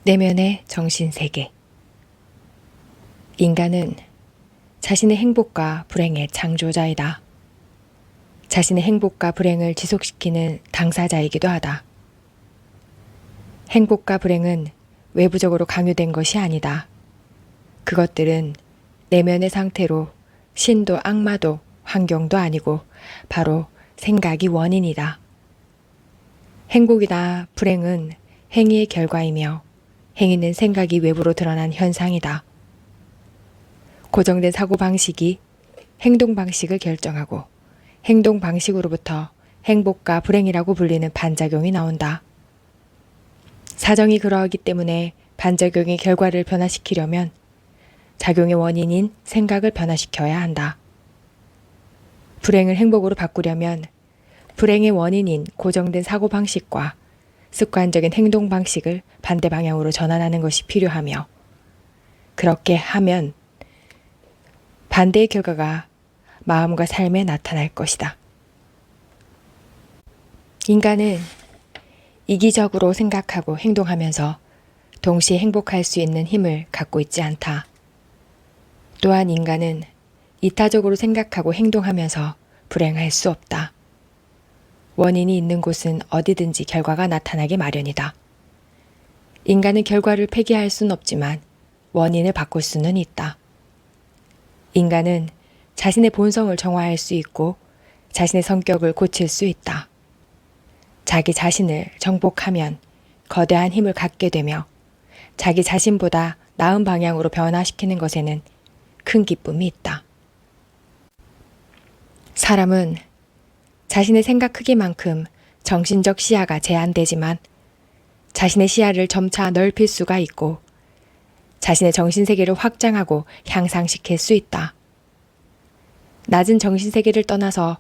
내면의 정신세계. 인간은 자신의 행복과 불행의 창조자이다. 자신의 행복과 불행을 지속시키는 당사자이기도 하다. 행복과 불행은 외부적으로 강요된 것이 아니다. 그것들은 내면의 상태로 신도 악마도 환경도 아니고 바로 생각이 원인이다. 행복이나 불행은 행위의 결과이며 행위는 생각이 외부로 드러난 현상이다. 고정된 사고방식이 행동방식을 결정하고 행동방식으로부터 행복과 불행이라고 불리는 반작용이 나온다. 사정이 그러하기 때문에 반작용의 결과를 변화시키려면 작용의 원인인 생각을 변화시켜야 한다. 불행을 행복으로 바꾸려면 불행의 원인인 고정된 사고방식과 습관적인 행동 방식을 반대 방향으로 전환하는 것이 필요하며, 그렇게 하면 반대의 결과가 마음과 삶에 나타날 것이다. 인간은 이기적으로 생각하고 행동하면서 동시에 행복할 수 있는 힘을 갖고 있지 않다. 또한 인간은 이타적으로 생각하고 행동하면서 불행할 수 없다. 원인이 있는 곳은 어디든지 결과가 나타나기 마련이다. 인간은 결과를 폐기할 수는 없지만 원인을 바꿀 수는 있다. 인간은 자신의 본성을 정화할 수 있고 자신의 성격을 고칠 수 있다. 자기 자신을 정복하면 거대한 힘을 갖게 되며 자기 자신보다 나은 방향으로 변화시키는 것에는 큰 기쁨이 있다. 사람은 자신의 생각 크기만큼 정신적 시야가 제한되지만 자신의 시야를 점차 넓힐 수가 있고 자신의 정신세계를 확장하고 향상시킬 수 있다. 낮은 정신세계를 떠나서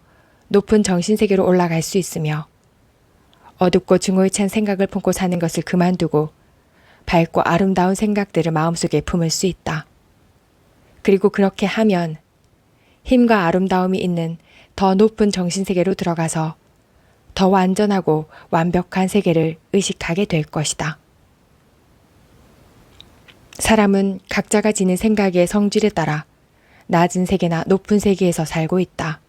높은 정신세계로 올라갈 수 있으며 어둡고 증오에 찬 생각을 품고 사는 것을 그만두고 밝고 아름다운 생각들을 마음속에 품을 수 있다. 그리고 그렇게 하면 힘과 아름다움이 있는 더 높은 정신세계로 들어가서 더 완전하고 완벽한 세계를 의식하게 될 것이다. 사람은 각자가 지닌 생각의 성질에 따라 낮은 세계나 높은 세계에서 살고 있다.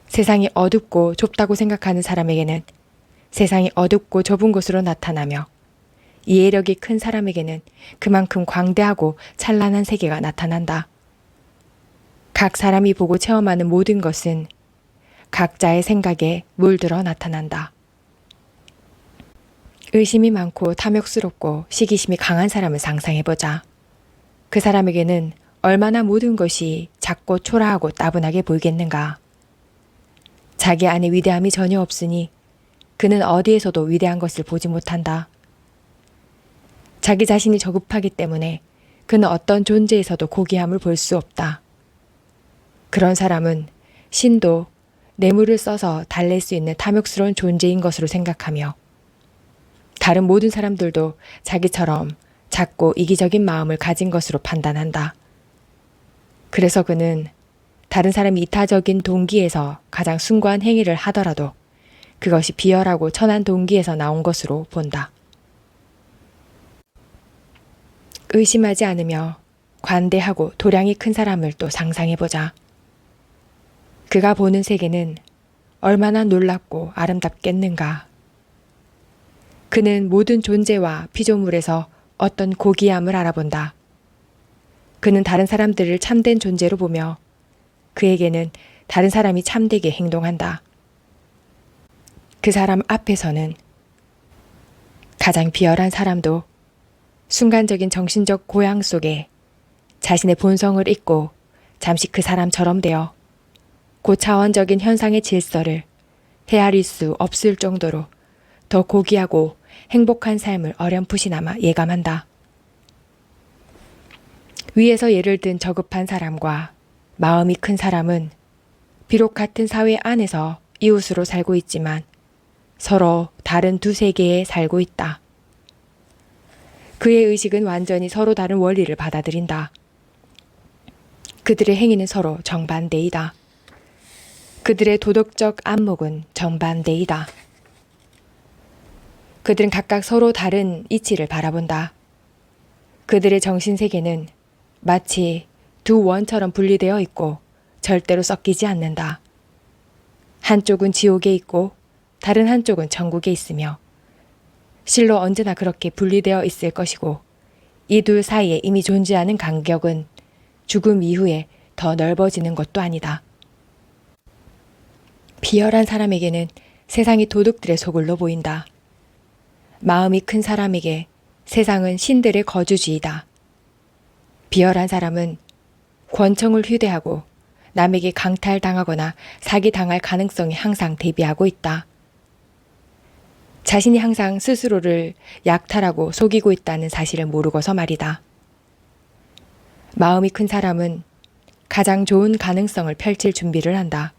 세상이 어둡고 좁다고 생각하는 사람에게는 세상이 어둡고 좁은 곳으로 나타나며 이해력이 큰 사람에게는 그만큼 광대하고 찬란한 세계가 나타난다. 각 사람이 보고 체험하는 모든 것은 각자의 생각에 물들어 나타난다. 의심이 많고 탐욕스럽고 시기심이 강한 사람을 상상해보자. 그 사람에게는 얼마나 모든 것이 작고 초라하고 따분하게 보이겠는가. 자기 안에 위대함이 전혀 없으니 그는 어디에서도 위대한 것을 보지 못한다. 자기 자신이 저급하기 때문에 그는 어떤 존재에서도 고귀함을 볼 수 없다. 그런 사람은 신도 뇌물을 써서 달랠 수 있는 탐욕스러운 존재인 것으로 생각하며 다른 모든 사람들도 자기처럼 작고 이기적인 마음을 가진 것으로 판단한다. 그래서 그는 다른 사람이 이타적인 동기에서 가장 숭고한 행위를 하더라도 그것이 비열하고 천한 동기에서 나온 것으로 본다. 의심하지 않으며 관대하고 도량이 큰 사람을 또 상상해보자. 그가 보는 세계는 얼마나 놀랍고 아름답겠는가. 그는 모든 존재와 피조물에서 어떤 고귀함을 알아본다. 그는 다른 사람들을 참된 존재로 보며 그에게는 다른 사람이 참되게 행동한다. 그 사람 앞에서는 가장 비열한 사람도 순간적인 정신적 고양 속에 자신의 본성을 잊고 잠시 그 사람처럼 되어 고차원적인 현상의 질서를 헤아릴 수 없을 정도로 더 고귀하고 행복한 삶을 어렴풋이나마 예감한다. 위에서 예를 든 저급한 사람과 마음이 큰 사람은 비록 같은 사회 안에서 이웃으로 살고 있지만 서로 다른 두 세계에 살고 있다. 그의 의식은 완전히 서로 다른 원리를 받아들인다. 그들의 행위는 서로 정반대이다. 그들의 도덕적 안목은 정반대이다. 그들은 각각 서로 다른 이치를 바라본다. 그들의 정신세계는 마치 두 원처럼 분리되어 있고 절대로 섞이지 않는다. 한쪽은 지옥에 있고 다른 한쪽은 천국에 있으며 실로 언제나 그렇게 분리되어 있을 것이고 이 둘 사이에 이미 존재하는 간격은 죽음 이후에 더 넓어지는 것도 아니다. 비열한 사람에게는 세상이 도둑들의 소굴로 보인다. 마음이 큰 사람에게 세상은 신들의 거주지이다. 비열한 사람은 권총을 휴대하고 남에게 강탈당하거나 사기당할 가능성이 항상 대비하고 있다. 자신이 항상 스스로를 약탈하고 속이고 있다는 사실을 모르고서 말이다. 마음이 큰 사람은 가장 좋은 가능성을 펼칠 준비를 한다.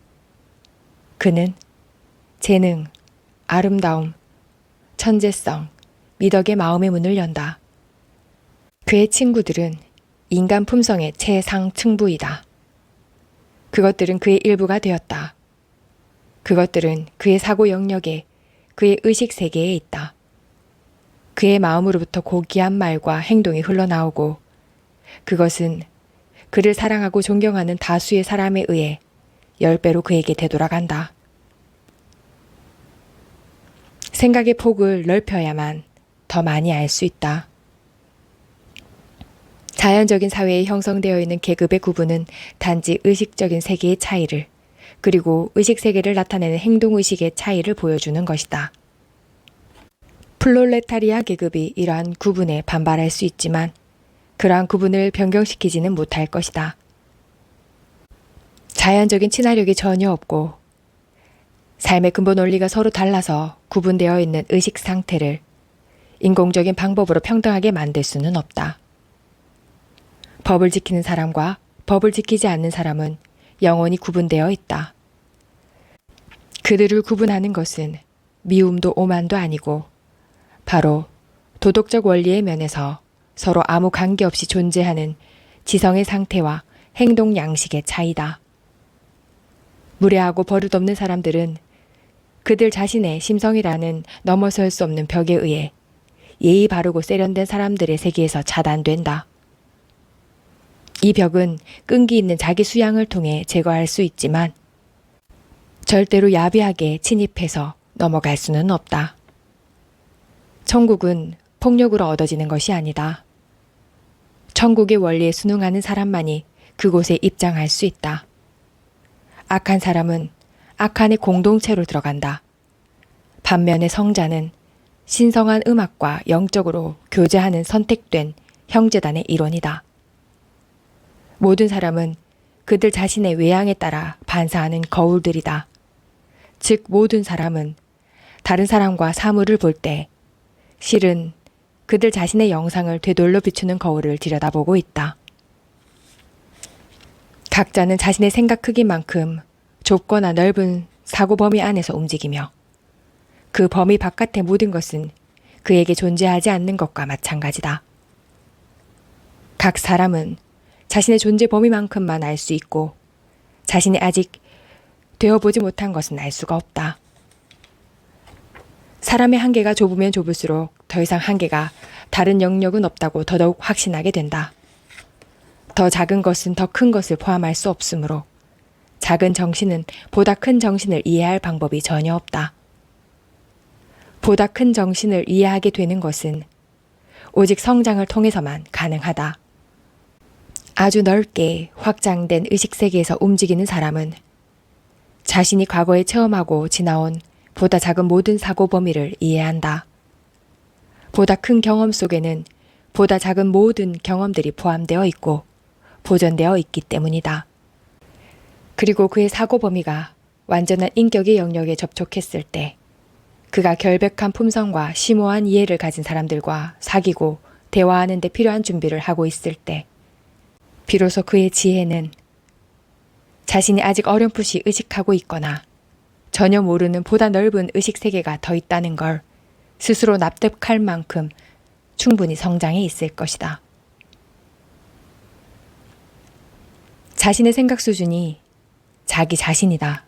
그는 재능, 아름다움, 천재성, 미덕의 마음의 문을 연다. 그의 친구들은 인간 품성의 최상층부이다. 그것들은 그의 일부가 되었다. 그것들은 그의 사고 영역에, 그의 의식 세계에 있다. 그의 마음으로부터 고귀한 말과 행동이 흘러나오고 그것은 그를 사랑하고 존경하는 다수의 사람에 의해 10배로 그에게 되돌아간다. 생각의 폭을 넓혀야만 더 많이 알 수 있다. 자연적인 사회에 형성되어 있는 계급의 구분은 단지 의식적인 세계의 차이를 그리고 의식세계를 나타내는 행동의식의 차이를 보여주는 것이다. 플롤레타리아 계급이 이러한 구분에 반발할 수 있지만 그러한 구분을 변경시키지는 못할 것이다. 자연적인 친화력이 전혀 없고 삶의 근본 원리가 서로 달라서 구분되어 있는 의식 상태를 인공적인 방법으로 평등하게 만들 수는 없다. 법을 지키는 사람과 법을 지키지 않는 사람은 영원히 구분되어 있다. 그들을 구분하는 것은 미움도 오만도 아니고 바로 도덕적 원리의 면에서 서로 아무 관계없이 존재하는 지성의 상태와 행동 양식의 차이다. 무례하고 버릇없는 사람들은 그들 자신의 심성이라는 넘어설 수 없는 벽에 의해 예의 바르고 세련된 사람들의 세계에서 차단된다. 이 벽은 끈기 있는 자기 수양을 통해 제거할 수 있지만 절대로 야비하게 침입해서 넘어갈 수는 없다. 천국은 폭력으로 얻어지는 것이 아니다. 천국의 원리에 순응하는 사람만이 그곳에 입장할 수 있다. 악한 사람은 악한의 공동체로 들어간다. 반면에 성자는 신성한 음악과 영적으로 교제하는 선택된 형제단의 일원이다. 모든 사람은 그들 자신의 외양에 따라 반사하는 거울들이다. 즉 모든 사람은 다른 사람과 사물을 볼 때 실은 그들 자신의 영상을 되돌려 비추는 거울을 들여다보고 있다. 각자는 자신의 생각 크기만큼 좁거나 넓은 사고 범위 안에서 움직이며 그 범위 바깥의 모든 것은 그에게 존재하지 않는 것과 마찬가지다. 각 사람은 자신의 존재 범위만큼만 알 수 있고 자신이 아직 되어보지 못한 것은 알 수가 없다. 사람의 한계가 좁으면 좁을수록 더 이상 한계가 다른 영역은 없다고 더더욱 확신하게 된다. 더 작은 것은 더 큰 것을 포함할 수 없으므로 작은 정신은 보다 큰 정신을 이해할 방법이 전혀 없다. 보다 큰 정신을 이해하게 되는 것은 오직 성장을 통해서만 가능하다. 아주 넓게 확장된 의식세계에서 움직이는 사람은 자신이 과거에 체험하고 지나온 보다 작은 모든 사고 범위를 이해한다. 보다 큰 경험 속에는 보다 작은 모든 경험들이 포함되어 있고 보존되어 있기 때문이다. 그리고 그의 사고 범위가 완전한 인격의 영역에 접촉했을 때 그가 결백한 품성과 심오한 이해를 가진 사람들과 사귀고 대화하는 데 필요한 준비를 하고 있을 때 비로소 그의 지혜는 자신이 아직 어렴풋이 의식하고 있거나 전혀 모르는 보다 넓은 의식세계가 더 있다는 걸 스스로 납득할 만큼 충분히 성장해 있을 것이다. 자신의 생각 수준이 자기 자신이다.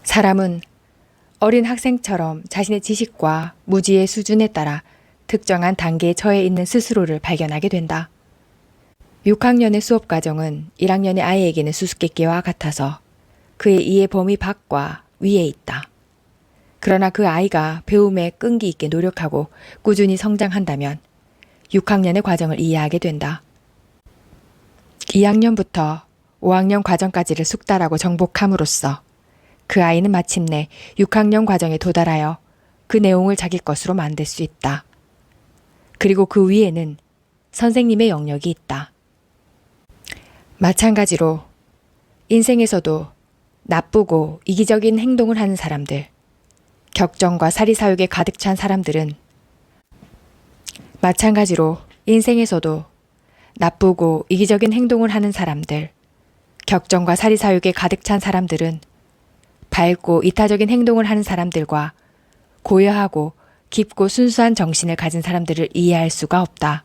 사람은 어린 학생처럼 자신의 지식과 무지의 수준에 따라 특정한 단계에 처해 있는 스스로를 발견하게 된다. 6학년의 수업 과정은 1학년의 아이에게는 수수께끼와 같아서 그의 이해 범위 밖과 위에 있다. 그러나 그 아이가 배움에 끈기 있게 노력하고 꾸준히 성장한다면 6학년의 과정을 이해하게 된다. 2학년부터 5학년 과정까지를 숙달하고 정복함으로써 그 아이는 마침내 6학년 과정에 도달하여 그 내용을 자기 것으로 만들 수 있다. 그리고 그 위에는 선생님의 영역이 있다. 마찬가지로 인생에서도 나쁘고 이기적인 행동을 하는 사람들, 격정과 사리사욕에 가득 찬 사람들은 마찬가지로 인생에서도 나쁘고 이기적인 행동을 하는 사람들, 격정과 사리사욕에 가득 찬 사람들은 밝고 이타적인 행동을 하는 사람들과 고요하고 깊고 순수한 정신을 가진 사람들을 이해할 수가 없다.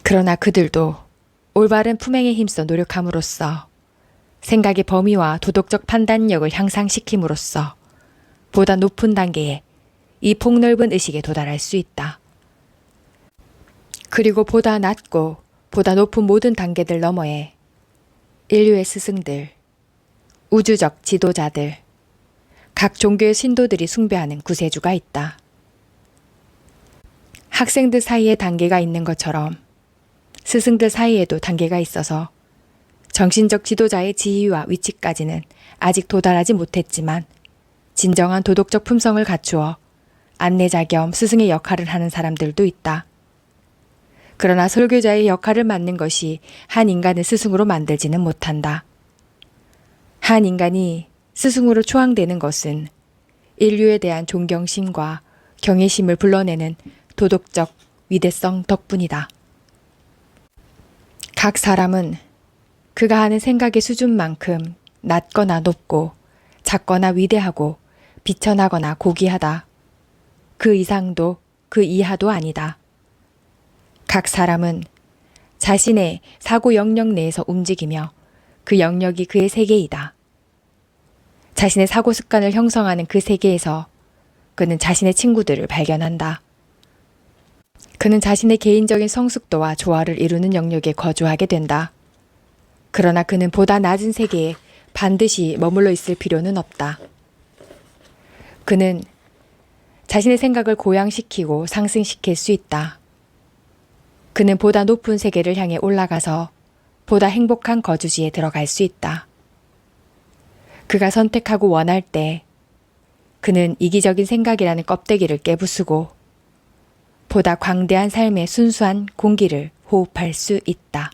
그러나 그들도 올바른 품행에 힘써 노력함으로써 생각의 범위와 도덕적 판단력을 향상시킴으로써 보다 높은 단계에 이 폭넓은 의식에 도달할 수 있다. 그리고 보다 낮고 보다 높은 모든 단계들 너머에 인류의 스승들, 우주적 지도자들, 각 종교의 신도들이 숭배하는 구세주가 있다. 학생들 사이에 단계가 있는 것처럼 스승들 사이에도 단계가 있어서 정신적 지도자의 지위와 위치까지는 아직 도달하지 못했지만 진정한 도덕적 품성을 갖추어 안내자 겸 스승의 역할을 하는 사람들도 있다. 그러나 설교자의 역할을 맡는 것이 한 인간을 스승으로 만들지는 못한다. 한 인간이 스승으로 초앙되는 것은 인류에 대한 존경심과 경외심을 불러내는 도덕적 위대성 덕분이다. 각 사람은 그가 하는 생각의 수준만큼 낮거나 높고 작거나 위대하고 비천하거나 고귀하다. 그 이상도 그 이하도 아니다. 각 사람은 자신의 사고 영역 내에서 움직이며 그 영역이 그의 세계이다. 자신의 사고 습관을 형성하는 그 세계에서 그는 자신의 친구들을 발견한다. 그는 자신의 개인적인 성숙도와 조화를 이루는 영역에 거주하게 된다. 그러나 그는 보다 낮은 세계에 반드시 머물러 있을 필요는 없다. 그는 자신의 생각을 고양시키고 상승시킬 수 있다. 그는 보다 높은 세계를 향해 올라가서 보다 행복한 거주지에 들어갈 수 있다. 그가 선택하고 원할 때 그는 이기적인 생각이라는 껍데기를 깨부수고 보다 광대한 삶의 순수한 공기를 호흡할 수 있다.